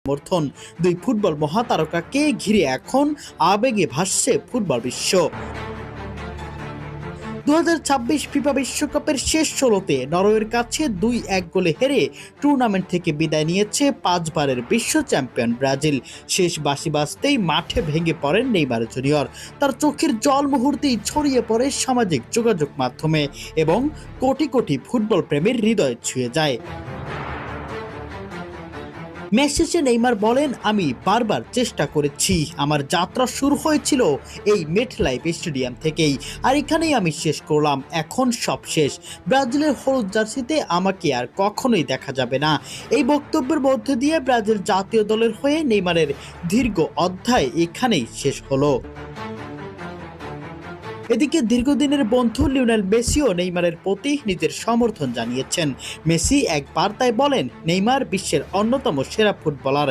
সমর্থন। দুই ফুটবল মহাতারকাকে ঘিরে এখন আবেগে ভাসছে ফুটবল বিশ্ব। 2026 ফিফা বিশ্বকাপের শেষ 16তে নরওয়ের কাছে 2-1 গোলে হেরে টুর্নামেন্ট থেকে বিদায় নিয়েছে 5 বারের বিশ্ব চ্যাম্পিয়ন ব্রাজিল। শেষ বাঁশি বাজতেই মাঠে ভেঙে পড়েন নেইমার জুনিয়র। তার চোখের জল মুহূর্তেই ছড়িয়ে পড়ে সামাজিক যোগাযোগ মাধ্যমে এবং কোটি কোটি ফুটবল প্রেমীর হৃদয় ছুঁয়ে যায়। ম্যাচ শেষে নেইমার বলেন, আমি বারবার চেষ্টা করেছি। আমার যাত্রা শুরু হয়েছিল এই মেটলাইফ স্টেডিয়াম থেকেই, আর এখানেই আমি শেষ করলাম। এখন সব শেষ। ব্রাজিলের হলুদ জার্সিতে আমাকে আর কখনোই দেখা যাবে না। এই বক্তব্যের মধ্যে দিয়ে ব্রাজিল জাতীয় দলের হয়ে নেইমারের দীর্ঘ অধ্যায় এখানেই শেষ হলো। এদিকে দীর্ঘদিনের বন্ধু লিওনেল মেসিও নেইমারের প্রতি নিজের সমর্থন জানিয়েছেন। মেসি এক বার্তায় বলেন, নেইমার বিশ্বের অন্যতম সেরা ফুটবলার।